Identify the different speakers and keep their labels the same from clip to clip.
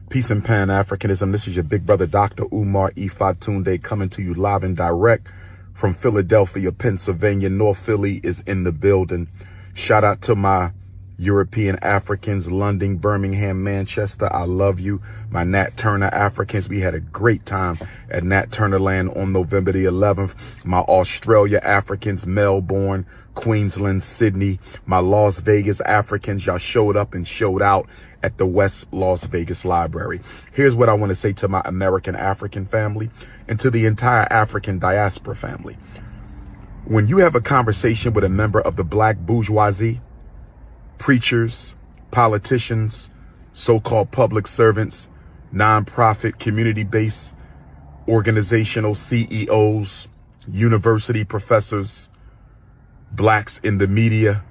Speaker 1: Peace and Pan-Africanism. This is your big brother, Dr. Umar Ifatunde, coming to you live and direct from Philadelphia, Pennsylvania. North Philly is in the building. Shout out to my European Africans, London, Birmingham, Manchester. I love you. My Nat Turner Africans. We had a great time at Nat Turner Land on November the 11th. My Australia Africans, Melbourne, Queensland, Sydney. My Las Vegas Africans, y'all showed up and showed out at the West Las Vegas Library. Here's what I want to say to my American African family and to the entire African diaspora family. When you have a conversation with a member of the black bourgeoisie, preachers, politicians, so-called public servants, nonprofit, community-based, organizational CEOs, university professors, blacks in the media,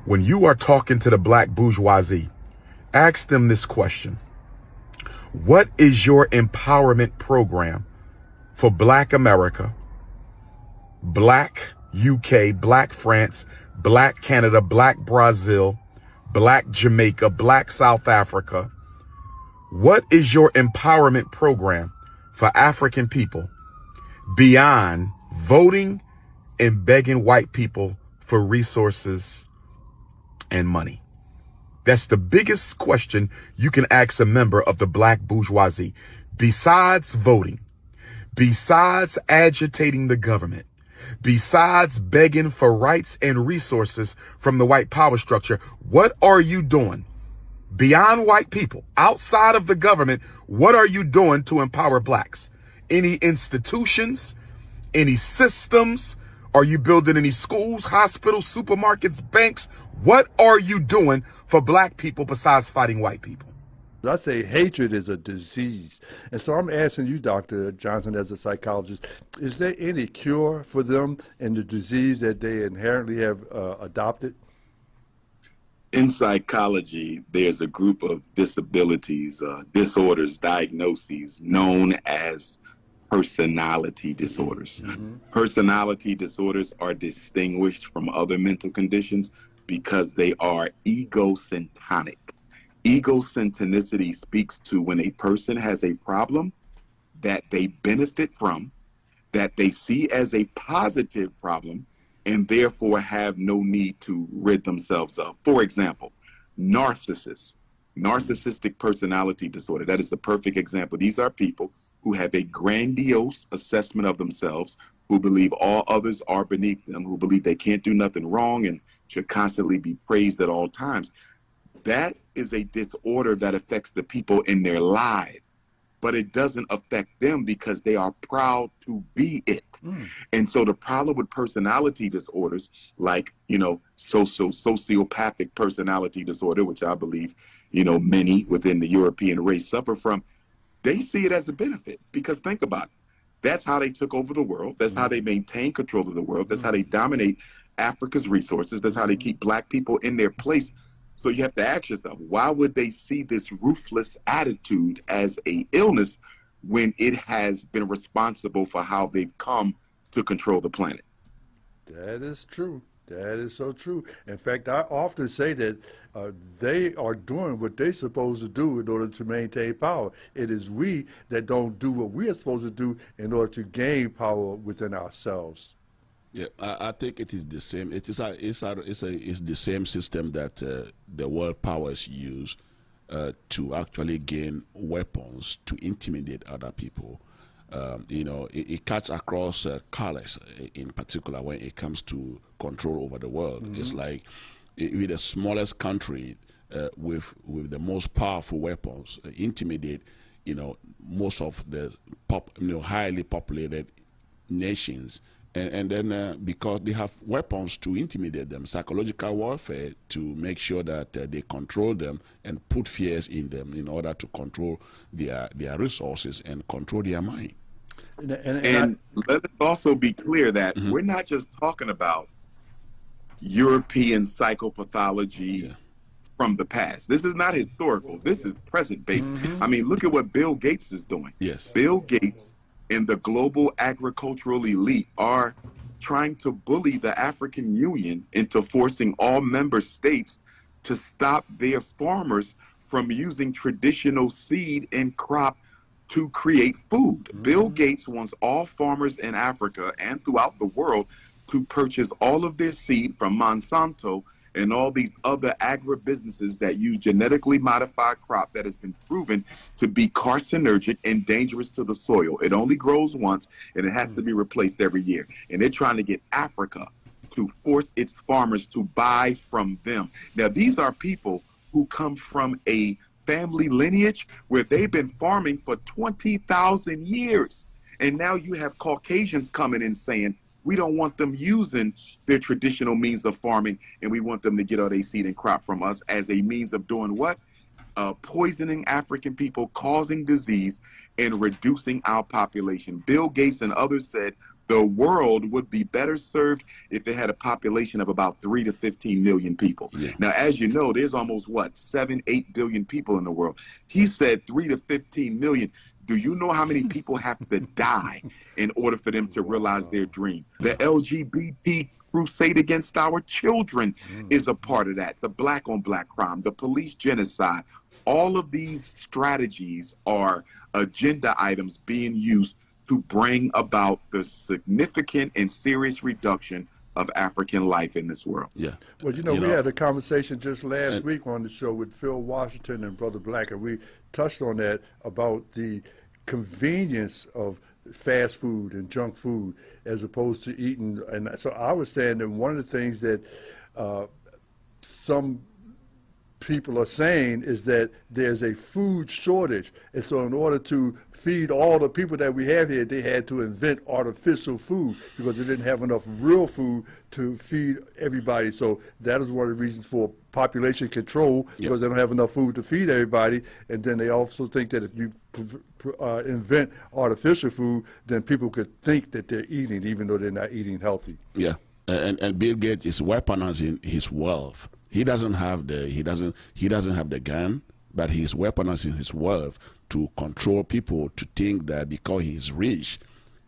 Speaker 1: when you are talking to the black bourgeoisie, ask them this question. What is your empowerment program for black America, black UK, black France, black Canada, black Brazil, black Jamaica, black South Africa? What is your empowerment program for African people beyond voting and begging white people for resources and money? That's the biggest question you can ask a member of the black bourgeoisie. Besides voting, besides agitating the government, besides begging for rights and resources from the white power structure, what are you doing beyond white people, outside of the government? What are you doing to empower blacks? Any institutions, any systems? Are you building any schools, hospitals, supermarkets, banks? What are you doing for black people besides fighting white people?
Speaker 2: I say hatred is a disease. And so I'm asking you, Dr. Johnson, as a psychologist, is there any cure for them and the disease that they inherently have adopted?
Speaker 3: In psychology, there's a group of disabilities, disorders, diagnoses known as personality disorders. Mm-hmm. Personality disorders are distinguished from other mental conditions because they are egocentric. Egocentricity speaks to when a person has a problem that they benefit from, that they see as a positive problem, and therefore have no need to rid themselves of. For example, narcissistic personality disorder. That is the perfect example. These are people who have a grandiose assessment of themselves, who believe all others are beneath them, who believe they can't do nothing wrong and should constantly be praised at all times. That is a disorder that affects the people in their lives, but it doesn't affect them because they are proud to be it. And so the problem with personality disorders, like, sociopathic personality disorder, which I believe, many within the European race suffer from, they see it as a benefit because think about it. That's how they took over the world. That's how they maintain control of the world. That's how they dominate Africa's resources. That's how they keep black people in their place. So you have to ask yourself, why would they see this ruthless attitude as an illness when it has been responsible for how they've come to control the planet?
Speaker 2: That is true. That is so true. In fact, I often say that they are doing what they're supposed to do in order to maintain power. It is we that don't do what we are supposed to do in order to gain power within ourselves.
Speaker 4: Yeah, I think it is the same. It's the same system that the world powers use to actually gain weapons to intimidate other people. It cuts across colors, in particular when it comes to control over the world. Mm-hmm. It's like with the smallest country with the most powerful weapons, intimidate most of the highly populated nations. And then because they have weapons to intimidate them, psychological warfare to make sure that they control them and put fears in them in order to control their resources and control their mind.
Speaker 3: And let us also be clear that we're not just talking about European psychopathology from the past. This is not historical. This is present-based. I mean, look at what Bill Gates is doing.
Speaker 4: Yes.
Speaker 3: Bill Gates and the global agricultural elite are trying to bully the African Union into forcing all member states to stop their farmers from using traditional seed and crop to create food. Bill Gates wants all farmers in Africa and throughout the world to purchase all of their seed from Monsanto and all these other agribusinesses that use genetically modified crop that has been proven to be carcinogenic and dangerous to the soil. It only grows once and it has to be replaced every year. And they're trying to get Africa to force its farmers to buy from them. Now, these are people who come from a family lineage where they've been farming for 20,000 years. And now you have Caucasians coming in saying, we don't want them using their traditional means of farming, and we want them to get all their seed and crop from us as a means of doing what? Poisoning African people, causing disease, and reducing our population. Bill Gates and others said the world would be better served if it had a population of about 3 to 15 million people. Yeah. Now, as you know, there's almost, 7-8 billion people in the world. He said 3 to 15 million. Do you know how many people have to die in order for them to realize their dream? The LGBT crusade against our children is a part of that. The black on black crime, the police genocide, all of these strategies are agenda items being used to bring about the significant and serious reduction of African life in this world.
Speaker 4: Yeah.
Speaker 2: Well, we had a conversation just last week on the show with Phil Washington and Brother Black, and we touched on that about the convenience of fast food and junk food as opposed to eating. And so I was saying that one of the things that some people are saying is that there's a food shortage, and so in order to feed all the people that we have here, they had to invent artificial food because they didn't have enough real food to feed everybody. So that is one of the reasons for population control, because they don't have enough food to feed everybody. And then they also think that if you invent artificial food, then people could think that they're eating even though they're not eating healthy.
Speaker 4: Yeah, and Bill Gates is weaponizing his wealth. He doesn't have the gun, but he's weaponizing his wealth to control people to think that because he's rich,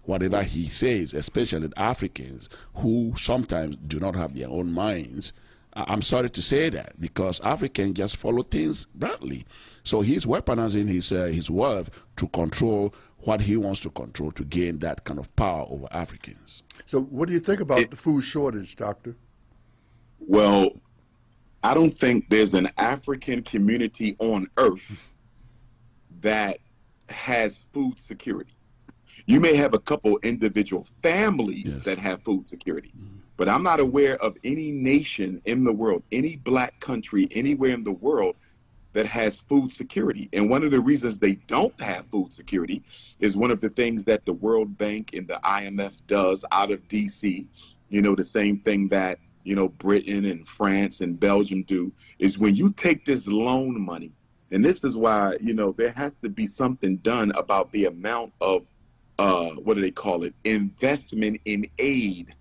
Speaker 4: whatever he says, especially Africans who sometimes do not have their own minds. I'm sorry to say that, because Africans just follow things blindly. So he's weaponizing his wealth to control what he wants to control, to gain that kind of power over Africans.
Speaker 2: So what do you think about the food shortage, Doctor?
Speaker 3: Well, I don't think there's an African community on earth that has food security. You may have a couple individual families that have food security, but I'm not aware of any nation in the world, any black country anywhere in the world that has food security. And one of the reasons they don't have food security is one of the things that the World Bank and the IMF does out of DC, the same thing that Britain and France and Belgium do, is when you take this loan money, and this is why, there has to be something done about the amount of, what do they call it, investment in aid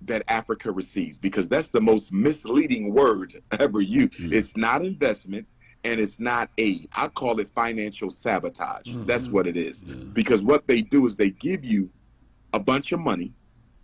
Speaker 3: that Africa receives, because that's the most misleading word ever used. It's not investment and it's not aid. I call it financial sabotage. That's what it is. Because what they do is they give you a bunch of money,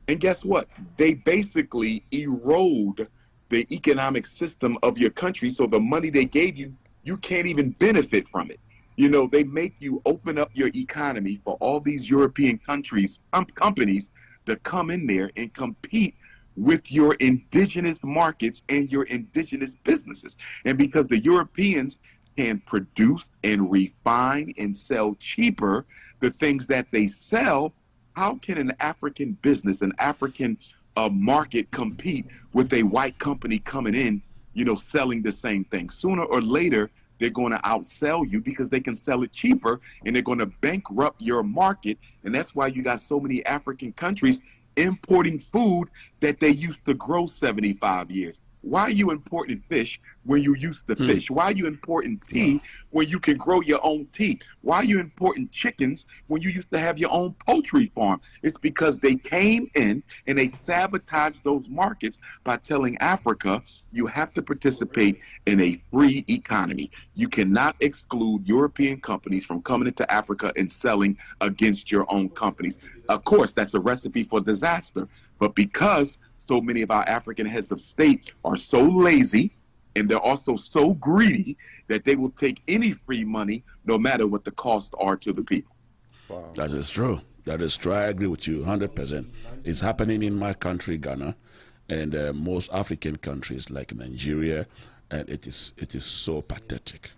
Speaker 3: and guess what? They basically erode the economic system of your country. So the money they gave you, you can't even benefit from it. They make you open up your economy for all these European countries, companies to come in there and compete with your indigenous markets and your indigenous businesses. And because the Europeans can produce and refine and sell cheaper the things that they sell, how can an African business, an African market compete with a white company coming in, selling the same thing? Sooner or later, they're going to outsell you because they can sell it cheaper, and they're going to bankrupt your market. And that's why you got so many African countries importing food that they used to grow 75 years. Why are you importing fish when you used to fish? Why are you importing tea when you can grow your own tea? Why are you importing chickens when you used to have your own poultry farm? It's because they came in and they sabotaged those markets by telling Africa, you have to participate in a free economy. You cannot exclude European companies from coming into Africa and selling against your own companies. Of course, that's a recipe for disaster. But because so many of our African heads of state are so lazy And they're also so greedy that they will take any free money, no matter what the costs are to the people.
Speaker 2: Wow.
Speaker 4: That is true. That is true. I agree with you 100%. It's happening in my country, Ghana, and most African countries like Nigeria, and it is so pathetic.